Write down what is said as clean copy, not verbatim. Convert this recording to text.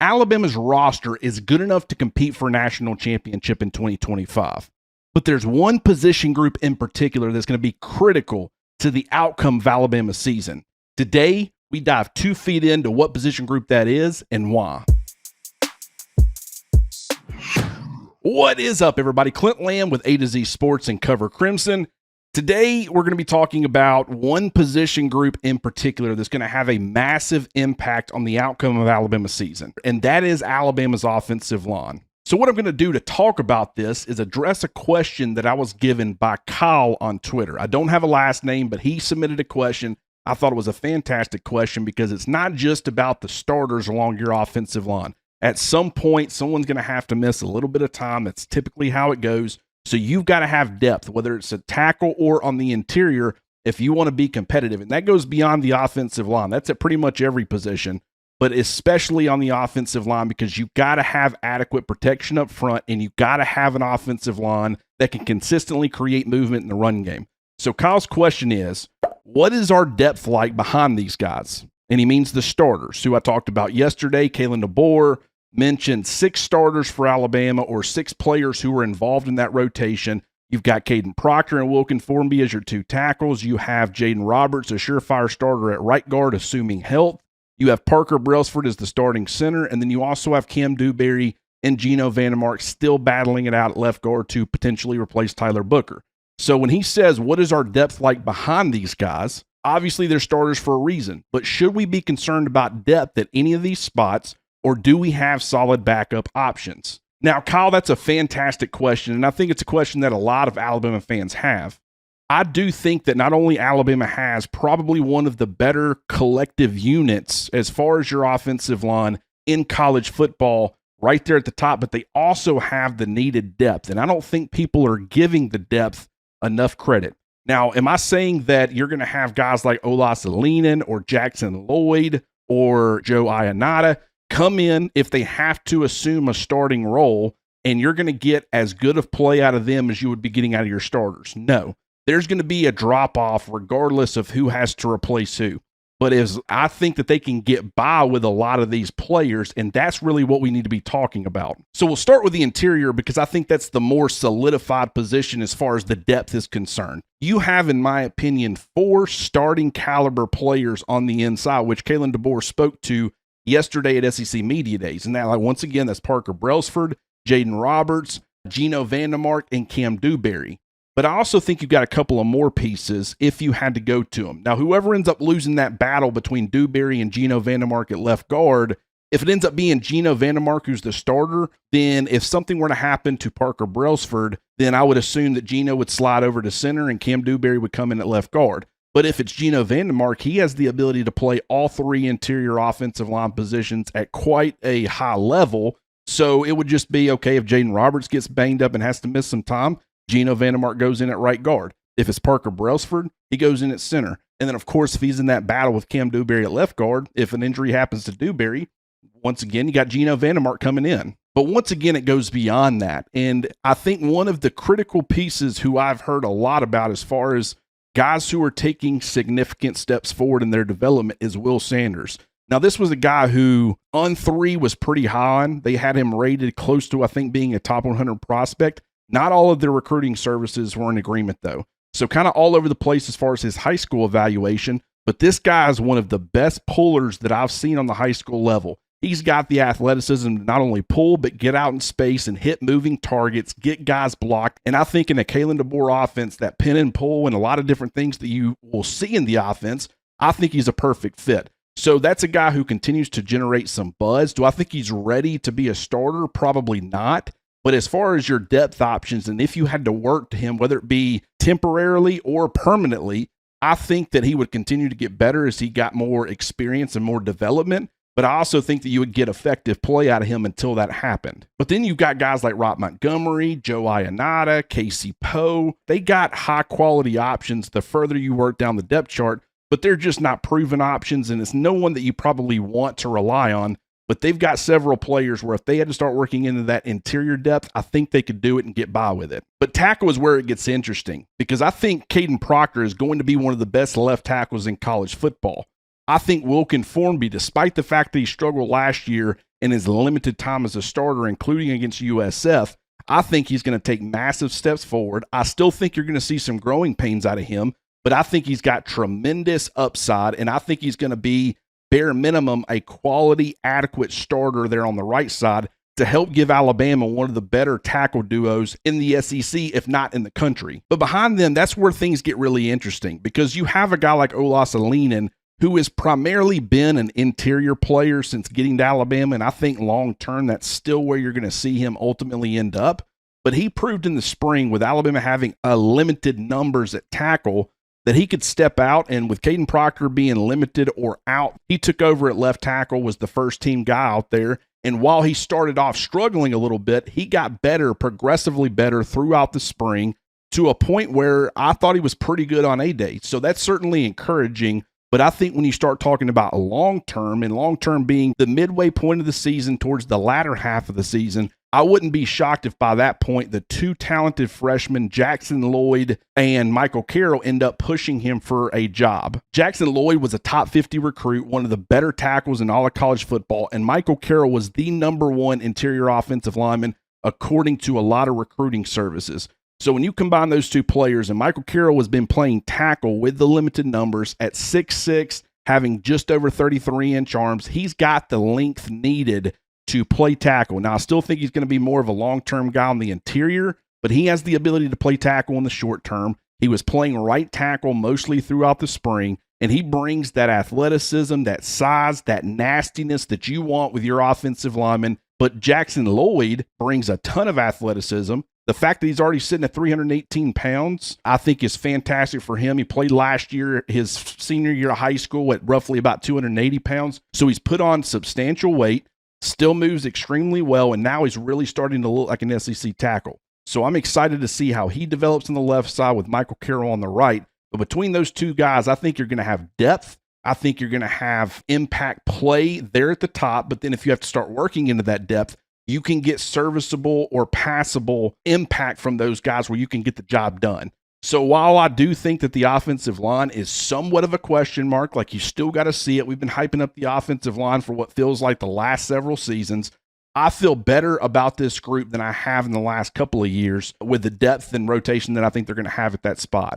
Alabama's roster is good enough to compete for a national championship in 2025. But there's one position group in particular that's going to be critical to the outcome of Alabama's season. Today, we dive 2 feet into what position group that is and why. What is up, everybody? Clint Lamb with A to Z Sports and Cover Crimson. Today, we're going to be talking about one position group in particular that's going to have a massive impact on the outcome of Alabama's season, and that is Alabama's offensive line. So what I'm going to do to talk about this is address a question that I was given by Kyle on Twitter. I don't have a last name, but he submitted a question. I thought it was a fantastic question because it's not just about the starters along your offensive line. At some point, someone's going to have to miss a little bit of time. That's typically how it goes. So you've got to have depth, whether it's a tackle or on the interior, if you want to be competitive. And that goes beyond the offensive line. That's at pretty much every position, but especially on the offensive line, because you've got to have adequate protection up front, and you've got to have an offensive line that can consistently create movement in the run game. So Kyle's question is, what is our depth like behind these guys? And he means the starters, who I talked about yesterday. Kalen DeBoer mentioned 6 starters for Alabama, or 6 players who were involved in that rotation. You've got Caden Proctor and Wilkin Formby as your 2 tackles. You have Jaden Roberts, a surefire starter at right guard, assuming health. You have Parker Brailsford as the starting center, and then you also have Cam Dewberry and Geno Vandermark still battling it out at left guard to potentially replace Tyler Booker. So when he says, what is our depth like behind these guys? Obviously, they're starters for a reason, but should we be concerned about depth at any of these spots, or do we have solid backup options? Now, Kyle, that's a fantastic question, and I think it's a question that a lot of Alabama fans have. I do think that not only Alabama has probably one of the better collective units as far as your offensive line in college football right there at the top, but they also have the needed depth, and I don't think people are giving the depth enough credit. Now, am I saying that you're going to have guys like Olas Alinen or Jackson Lloyd or Joe Ionata come in if they have to assume a starting role, and you're going to get as good of play out of them as you would be getting out of your starters? No. There's going to be a drop-off regardless of who has to replace who. But I think that they can get by with a lot of these players, and that's really what we need to be talking about. So we'll start with the interior because I think that's the more solidified position as far as the depth is concerned. You have, in my opinion, 4 starting caliber players on the inside, which Kalen DeBoer spoke to yesterday at SEC Media Days. And now, once again, that's Parker Brailsford, Jaden Roberts, Geno Vandermark, and Cam Dewberry. But I also think you've got a couple of more pieces if you had to go to them. Now, whoever ends up losing that battle between Dewberry and Geno Vandermark at left guard, if it ends up being Geno Vandermark who's the starter, then if something were to happen to Parker Brailsford, then I would assume that Geno would slide over to center and Cam Dewberry would come in at left guard. But if it's Geno Vandermark, he has the ability to play all 3 interior offensive line positions at quite a high level. So it would just be, okay, if Jaden Roberts gets banged up and has to miss some time, Geno Vandermark goes in at right guard. If it's Parker Brailsford, he goes in at center. And then, of course, if he's in that battle with Cam Dewberry at left guard, if an injury happens to Dewberry, once again, you got Geno Vandermark coming in. But once again, it goes beyond that. And I think one of the critical pieces who I've heard a lot about as far as guys who are taking significant steps forward in their development is Will Sanders. Now, this was a guy who on 3 was pretty high on. They had him rated close to, I think, being a top 100 prospect. Not all of their recruiting services were in agreement, though. So kind of all over the place as far as his high school evaluation. But this guy is one of the best pullers that I've seen on the high school level. He's got the athleticism to not only pull, but get out in space and hit moving targets, get guys blocked. And I think in a Kalen DeBoer offense, that pin and pull and a lot of different things that you will see in the offense, I think he's a perfect fit. So that's a guy who continues to generate some buzz. Do I think he's ready to be a starter? Probably not. But as far as your depth options, and if you had to work to him, whether it be temporarily or permanently, I think that he would continue to get better as he got more experience and more development. But I also think that you would get effective play out of him until that happened. But then you've got guys like Rob Montgomery, Joe Ionata, Casey Poe. They got high-quality options the further you work down the depth chart, but they're just not proven options, and it's no one that you probably want to rely on. But they've got several players where if they had to start working into that interior depth, I think they could do it and get by with it. But tackle is where it gets interesting because I think Caden Proctor is going to be one of the best left tackles in college football. I think Wilkin Formby, despite the fact that he struggled last year, in his limited time as a starter, including against USF, I think he's going to take massive steps forward. I still think you're going to see some growing pains out of him, but I think he's got tremendous upside, and I think he's going to be, bare minimum, a quality, adequate starter there on the right side to help give Alabama one of the better tackle duos in the SEC, if not in the country. But behind them, that's where things get really interesting, because you have a guy like Olasolinen, who has primarily been an interior player since getting to Alabama, and I think long-term that's still where you're going to see him ultimately end up. But he proved in the spring, with Alabama having a limited numbers at tackle, that he could step out, and with Caden Proctor being limited or out, he took over at left tackle, was the first-team guy out there, and while he started off struggling a little bit, he got better, progressively better throughout the spring, to a point where I thought he was pretty good on A-Day. So that's certainly encouraging. But I think when you start talking about long-term, and long-term being the midway point of the season towards the latter half of the season, I wouldn't be shocked if by that point the two talented freshmen, Jackson Lloyd and Michael Carroll, end up pushing him for a job. Jackson Lloyd was a top 50 recruit, one of the better tackles in all of college football, and Michael Carroll was the #1 interior offensive lineman according to a lot of recruiting services. So when you combine those two players, and Michael Carroll has been playing tackle with the limited numbers at 6'6", having just over 33-inch arms, he's got the length needed to play tackle. Now, I still think he's going to be more of a long-term guy on the interior, but he has the ability to play tackle in the short term. He was playing right tackle mostly throughout the spring, and he brings that athleticism, that size, that nastiness that you want with your offensive lineman. But Jackson Lloyd brings a ton of athleticism. The fact that he's already sitting at 318 pounds, I think is fantastic for him. He played last year, his senior year of high school, at roughly about 280 pounds. So he's put on substantial weight, still moves extremely well, and now he's really starting to look like an SEC tackle. So I'm excited to see how he develops on the left side with Michael Carroll on the right. But between those two guys, I think you're going to have depth. I think you're going to have impact play there at the top. But then if you have to start working into that depth, you can get serviceable or passable impact from those guys where you can get the job done. So while I do think that the offensive line is somewhat of a question mark, like you still got to see it. We've been hyping up the offensive line for what feels like the last several seasons. I feel better about this group than I have in the last couple of years with the depth and rotation that I think they're going to have at that spot.